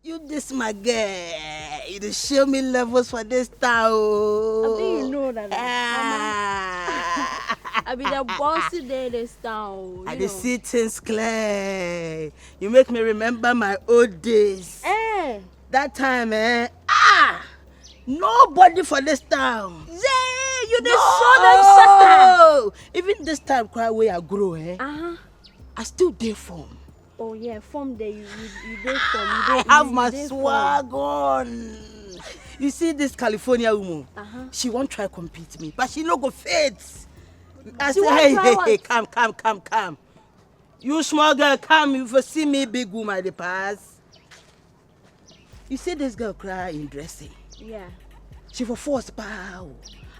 You this my girl. You dey show me levels for this town. I think you know that. I be the bossy day this town. I dey see things clear. You make me remember my old days. That time, nobody for this town. Yeah, you dey show them sucker. Even this time, cry where I grow, I still dey form. Oh yeah, form there you dey form. I have my swag on. You see this California woman? She won't try compete me, but she no go fit. I say, hey, come. You small girl, come. You for see me, big woman, the pass. You see this girl cry in dressing. Yeah. She for force pow.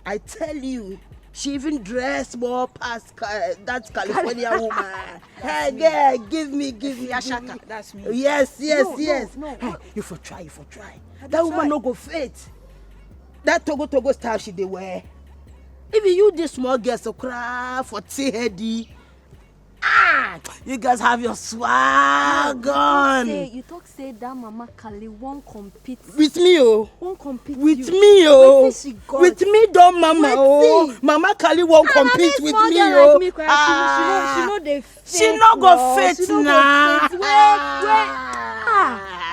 I tell you, she even dressed more past that California woman. Hey, girl, give me. Ashaka, that's me. Yes. No. Hey, you for try. That woman no go fit. That Togo style she dey wear. Even you this small girl so cry for tea. You guys have your swag on. You talk say that Mama Kali won't compete. With me, Won't compete with you. me, With me, don't Mama, Mama Kali won't compete with me, like me, she know they fit. She not go fit now. Wait.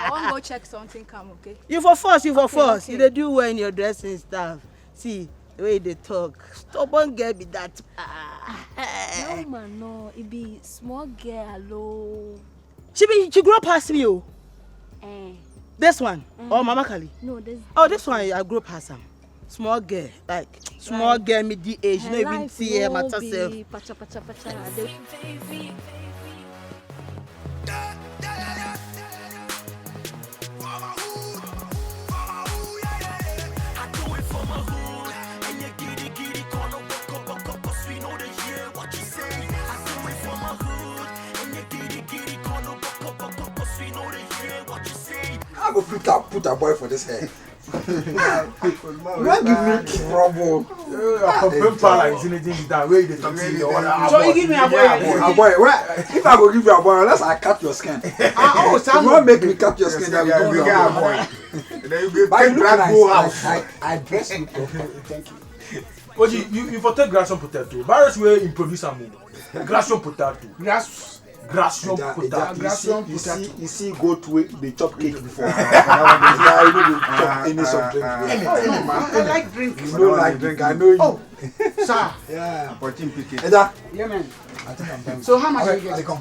I want to go check something, come, okay? You for force. Okay. You dey do well in your dressing stuff. See the way they talk. Stubborn girl be that. No man, no. It be small girl, She grew up past me, This one or Mama Kali? No, this. Oh, this one I grew up past am. Small girl, small girl middle age. You no even see her matter self. Pacha. I go put a boy for this hair. Man, give me trouble. So you give me a boy. A boy. If I go give you a boy, unless I cut your skin. You won't make me cut your skin. That will give you a boy. But you look nice. I dress you properly. Thank you. Oji, you for take grass potato. Barris will improvise some grass potato. Gration potato. You see, goat way they chop cake before. I know they chop any sort of drink. I like drink. You don't like drink. I know you. Oh, sir. Yeah. Yeah, man. I think I'm done. So how much are you getting? Come.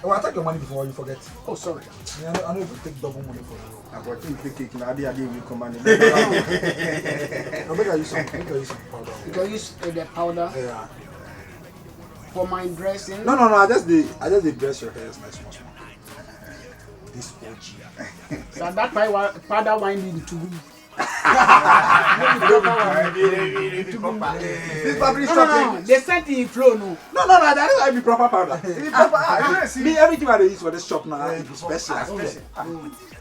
Oh, I take your money before you forget. Oh, sorry. I know if you take double money for you. I got cake. Now they will come and. No, make I use some powder. You can use the powder Yeah. for my dressing. No. I just dey dress your hair nice small. This OG. So that powder winding to me. This public No. They sent in flow, no. No. That is why be proper powder. Me everything I dey use for this shop now is special.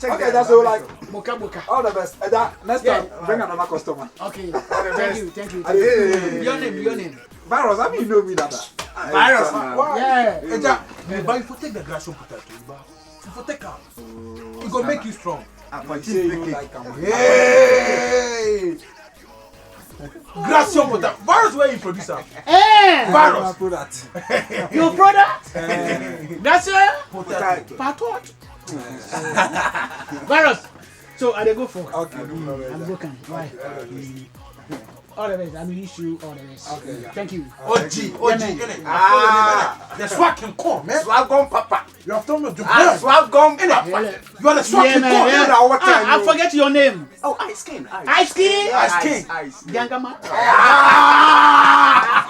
Okay, that's all like. Boka. All the best. Next time, bring another customer. Okay. Thank you. Your name. Virus, I mean you know me that. Virus. Yeah. But if you take the grass potato, if you take it, it go make you strong. You say you like am. Hey! Gration potato. Virus where you produce am. Virus. Product. Your product? That's it? Potato. Patot. Virus. So I dey go for. Okay. I'm broken. Why? All the best. I will wish you all the best. Okay. Thank you. OG. The swag can come, man. Swag on papa. You have told me to Swag on papa. You are the swag can come. I forget your name. Oh, Ice King. Ice King. Ice. Younger man.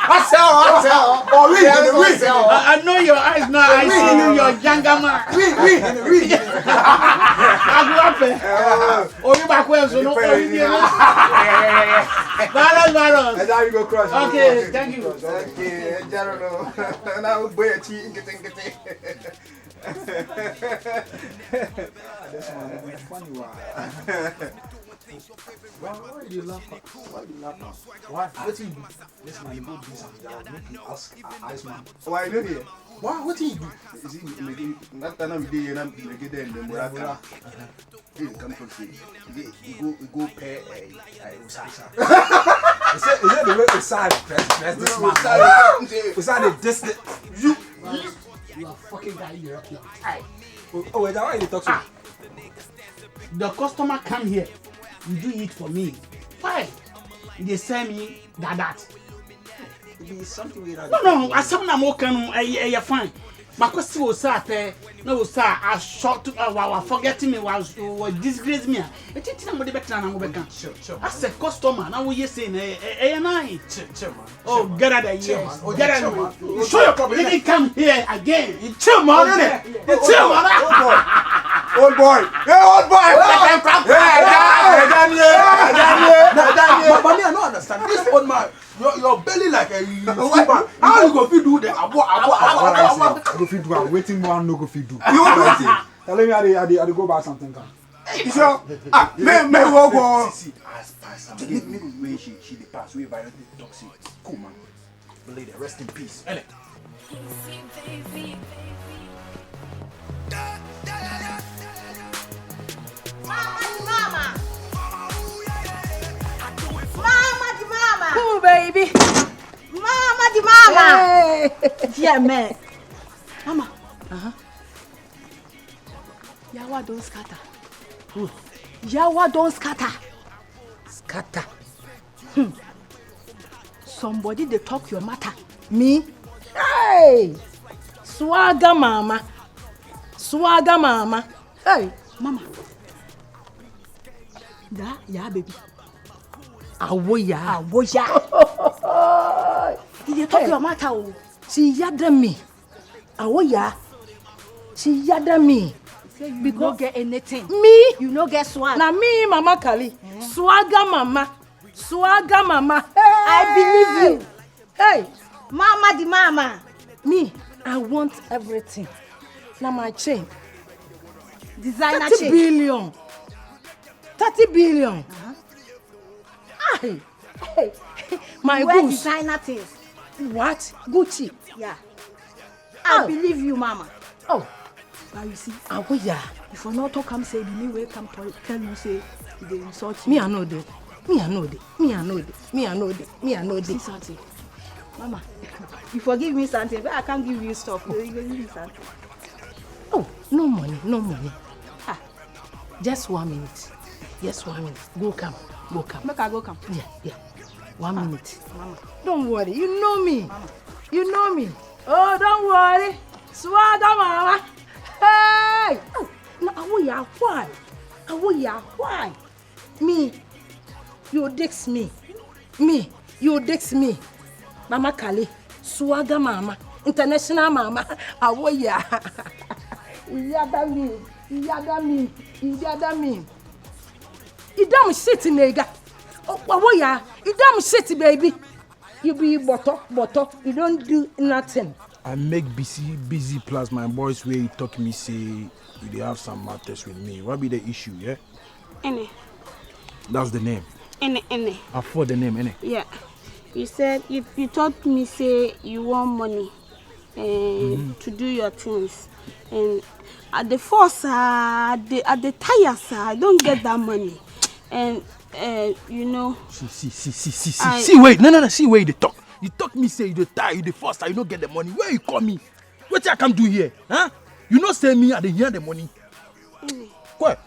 What's up? Oh, we. I know your eyes now. I see you, your younger man. We. I grew up there. Oh, you back where? So no. Virus. And now you go cross. Okay, thank you. Okay, Jarano. Now boy, get. This one is funny one. Why you laugh? Why you laugh? Why? What you do? This man, you go do something. I'll make you ask Iceman. Why you here? Why? What you do? Is it maybe not that I'm there and I'm get them Moraka? You come from see. You go pay Is that the way we sign? Press this man. We sign a distant. You are fucking guy here. Oh wait, why you talk to me? The customer come here, you do it for me. Why? They send me that. Be something with that. No, I some na mo kan you fine. My question was sir, no sir, I shot forgetting me was disgrace me. E titi na mo de betra na mo be kan. As a customer, now we saying nine. Chill, man. Oh, get out of here. Oh, Get chill, out man. of here. Show your problem. You come here again. You chill, man, innit? You chill, man. Old boy. Hey, old boy. But me, I don't understand. This old man, your belly like a man. How you go fit do that? I go fit do. I'm waiting more. No go fit do. You waiting? Tell me I go buy something. Come. You sure? Me go. See, Me go way she the pass way violently toxic. Cool man. lady, rest in peace. Innit? Cool, baby. Mama di mama. Hey. Yeah, man. Mama. Yawa don't scatter. Yawa don't scatter. Scatter. Somebody they talk your matter. Me? Hey! Swagger mama. Swagger mama. Hey! Mama. Yeah, baby. Awoya. Awoya. They talk your matter. Oh. She yada me. Awoya. She yada me. You don't get anything. Me? You no get swag. Na me, Mama Kali. Swagger mama. Swagger mama. Hey. I believe you. Hey. Mama di mama. Me, I want everything. Now my chain. Designer 30 chain. billion. 30 billion. Hey. Hey. My Wear goose. designer things. What? Gucci. Yeah. I Oh. believe you, mama. Oh. But you see, Awoya. if you not talk, come say the new way come tell you say they insult you. Me I know that. Me I know that. Me I know that. Me I know that. Me I know See that. something. Mama, you forgive me something, but I can't give you stuff. You give me something. Oh, no money, no money. Ah. Just 1 minute. Just 1 minute. Go come. Go come. Make I go come. Yeah. 1 minute. Mama. Don't worry. You know me. Mama. You know me. Oh, don't worry. Swagger mama. Hey! Oh, now Awoya, why? Awoya, why? Me. You dix me. Me. You dix me. Mama Kali. Swagger mama. International mama. Awoya. Yada me. Yada me. Yada me. You damn shit, nigga. Oh, Awoya. You damn shit, baby. You be butter. You don't do nothing. I make busy plus my boys where you talk me say they have some matters with me. What be the issue, yeah? Ene. That's the name. Ene. I afford the name, innit? Yeah. You said you told me say you want money to do your things. And at the force at the tires I don't get that money. And you know See wait, no, see where you talk. You talk me say you the tie, you the first, you don't get the money. Where you call me? What I come do here? Huh? You not say me I didn't hear the money. What?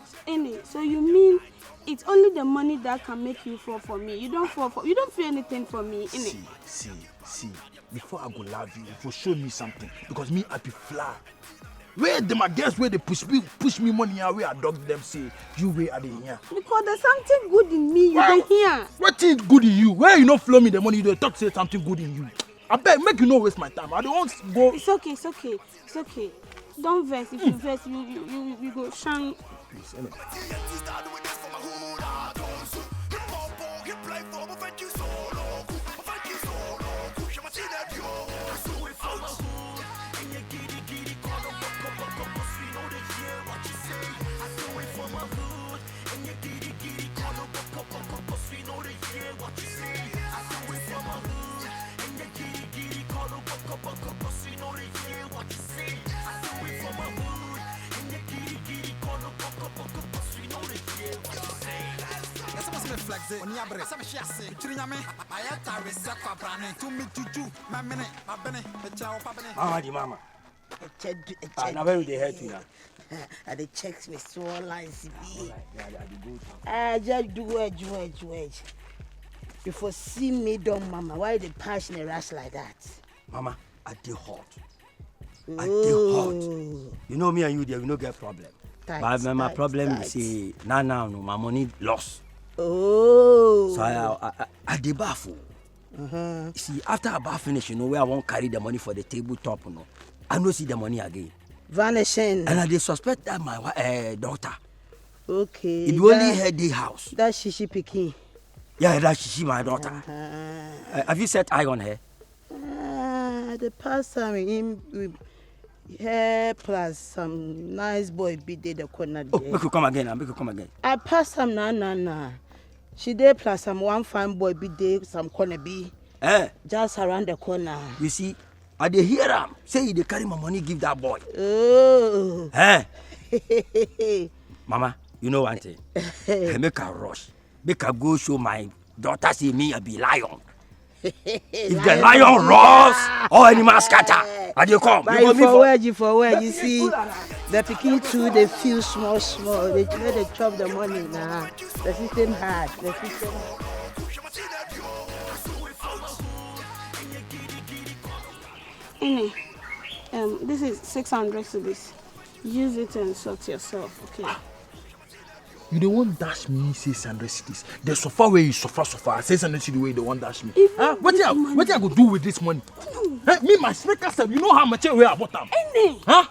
So you mean it's only the money that can make you fall for me. You don't feel anything for me, innit? See. Before I go love you, for show me something. Because me I be fly. Where them against where they push me money away, I dog them say you where are they here? Because there's something good in me, you don't hear. What is good in you? Where you not flow me the money, you don't talk say something good in you. I beg, make you not waste my time. I don't want to go. It's okay. Don't vex. If you vex, you go shine. Please, innit? What you say, I do it for my hood, and you giddy, call Mama. Now where they head to now? And they checks me so lines. I just do it. You foresee me done, Mama. Why the passion rush like that? Mama, I did hot. I did hot. You know me and you there, we no get problem. But my problem is now my money lost. Oh. So I did baffle. See, after I bath finish, you know where I won't carry the money for the tabletop, you know. I don't see the money again. Vanishing. And I dey suspect that my daughter. Okay. It only her day house. That Shishi Piki. Yeah, that Shishi my daughter. Have you set eye on her? The past time him with her plus some nice boy be there the corner there. Oh, make you come again. I passed some nah. She there plus some one fine boy be there some corner be. Just around the corner. You see, I dey hear him say they carry my money give that boy. Oh. Mama, you know one thing. Make her rush. Make her go show my daughter say me I be lion. If the lion roars or animal scatter, I dey come. You for where you see the picking too they feel small. They let they chop the money now. The system hard. This is 600 cedis. Use it and sort yourself, okay? You don't want dash me 600 cedis. The suffer where you suffer. 600 cedis where you don't want dash me. What I go do with this money? Me, my sneaker self, you know how much I bought them? Huh?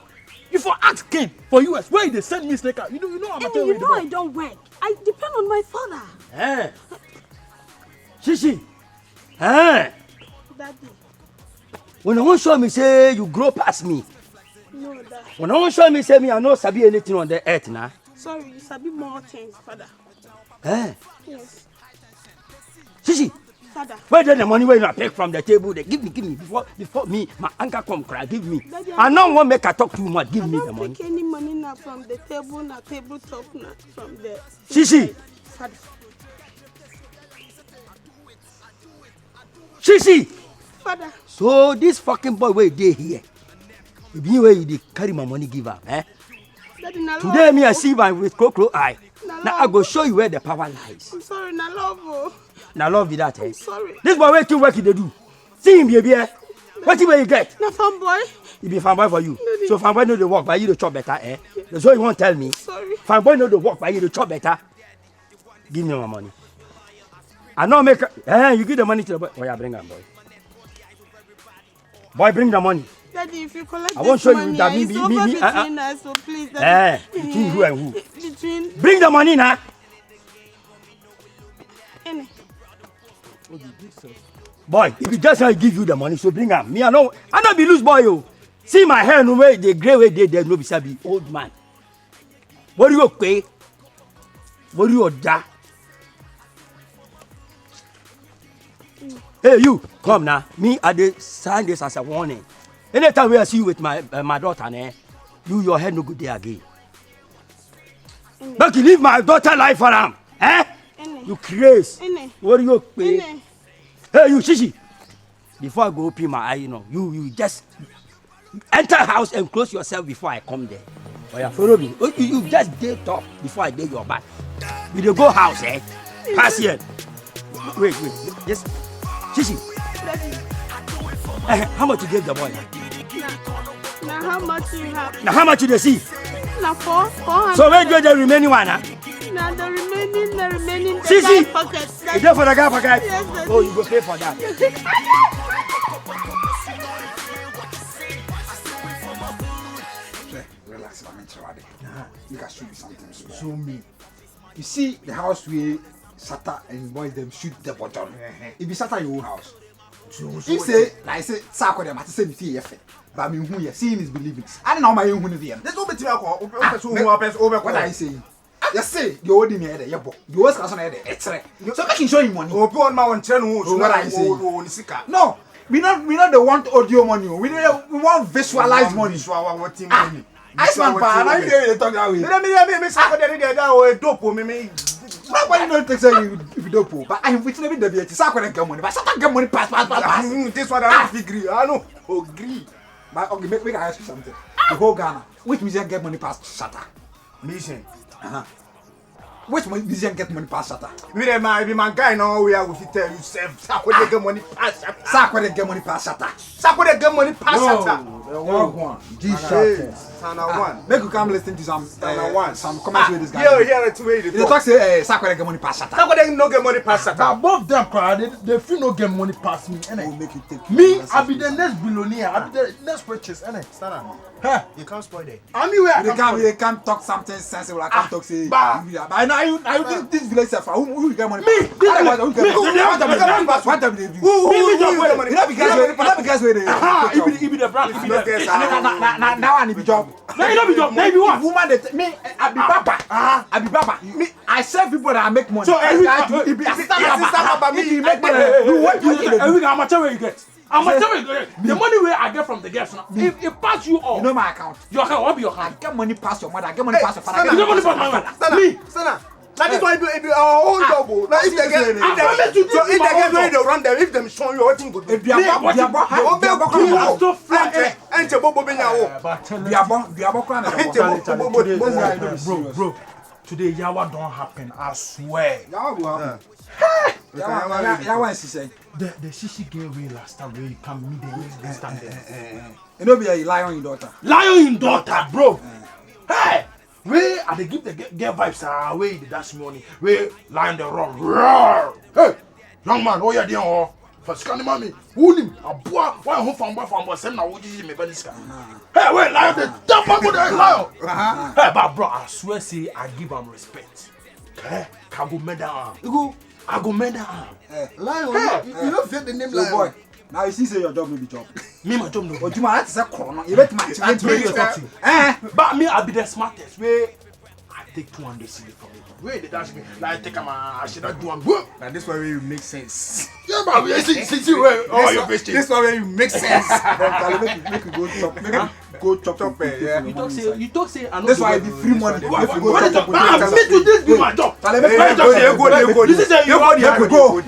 You for ask Ken for US, where they send me sneaker? You know how much you know I don't work. I depend on my father. Shishi. Daddy. When I want show me say you grow past me. No, Dad. When I want show me say me I know sabi anything on the earth now. Sorry, you sabi more things, Father. Yes. Shishi. Father. Where did the money where you pick from the table? They give me before me. My uncle come cry. Give me. Daddy, I don't want make her talk too much. Give me the money. I don't take any money now from the table, now tabletop, now from the. Shishi. Father. Shishi. Father. So this fucking boy where they here? If you where you carry my money give up, Daddy, today me I see my with crow eye. Now I go show you where the power lies. I'm sorry, na love. Now love you that, I'm sorry. This boy where keep working they do. See him baby. What you get? Na fan boy. He be fan boy for you. So fan boy know the work, but you the chop better, That's what you won't tell me. Sorry. Fan boy know the work, but you the chop better. Give me my money. I know make you give the money to the boy. Oh yeah, bring him, boy. Boy, bring the money. Daddy, if you collect I won't show money, you that it's over between us, so please, Daddy. Between who and who? Between. Bring the money now. Boy, if you just I give you the money, so bring him. Me, I know be loose boy, yo. See my hair no way, the grey way there no be sabi old man. What do you pay? What do you da? Hey, you come now. Me, I dey sign this as a warning. Anytime I see you with my daughter, your head no good there again. But you leave my daughter life for him, You crazy. What do you pay? Hey, you Shishi. Before I go open my eye, you just enter house and close yourself before I come there. Oh yeah, follow me. You just date up before I date your back. We dey go house, Pass here. Wait. Yes. Shishi. How much you gave the boy? Now how much you have? Now how much you see? Now 400. So where do the remaining one? Now the remaining. Shishi. Pocket. You there for the guy pocket? Yes, oh, you go pay for that. Relax, you can show you something. Show me. You see the house we Sata and boys them shoot the bottom. If you Sata your own house. If say, like say, Sako them at the same thing, but me who you seeing is believing. I don't know my own them. There's no better over what I say. You say the old in here, you was class on here, so I can show you money. On my own channel, what I say. No, we not the want audio money. We want visualize money. Iceman, I talk that way. Nobody don't take say you don't pull. But I'm with me the BT. So I couldn't get money. But Satan get money pass. This one I don't agree. I know. Agree. But okay, make I ask you something. The whole Ghana, which musician get money past Satan? Listen. Which musician get money past Satan? We dey my guy now we are with tell you self. Sakwa dey get money past Satan. Sakwa dey get money past Satan. Sakwa dey get money past Satan. The one. Jesus. Sana one. Make you come listen to some some comments with this guy. Yeah, yeah, that's way they talk say Sakwa dey get money past Satan. Sakwa dey no get money past Satan. Above them, they feel no get money past me. Will make you take Me, I be the next billionaire. I be the next richest. Sana. Huh? You can't spoil it. I mean where they can't talk something sensible. I can't talk say. But now you think this village self who get money? Me. What them they do? Who get money? You know because where they. He be the brand. Now I need be job. No, you don't be job. Now you what? Woman that me I be baba. I be baba. Me I serve people that I make money. So every be assistant baba. Me you make money. You what you do? Every how much where you get? How much where you get? The money where I get from the girls now. If it pass you all. You know my account. Your account. What be your account? I get money past your mother. I get money past your father. You get money past my mother. Me. Sana. Now this one be our own double. Now if they get they run them, if them show you what thing good. If they are so flat. Ente bobo benya wo. Bro. Today Yawa don't happen. I swear. Yawa will happen. Yawa is say. The shishi gave away last time where you come meet the stand there. You know be a lion in daughter. Lion in daughter, bro. Hey. Where are they give the girl vibes away the dash money? Where lion the run? Roar! Hey, young man, oh yeah, dear, oh. For scanning mommy, who him? A boy, why home from boy, send now what you me by this guy. Hey, wait, lion, the dumb man go there, lion. Hey, but bro, I swear, say I give him respect. Hey, I go mend down. I go mend down. Lion, you don't fit the name Lion. Boy. Now you see say your job will be job. Me my job no. But you might say corner. You bet match. But me I be the smartest. Where I take 200 cedi from it. Where they dash me like take I should not do am. Now this one where you make sense. Yeah, but we see where all your best. This one where you make sense. Make you go chop. Make you go chop. Yeah. You talk say I know. That's why I be free money. What is me to this be my job. Go. This is a you go.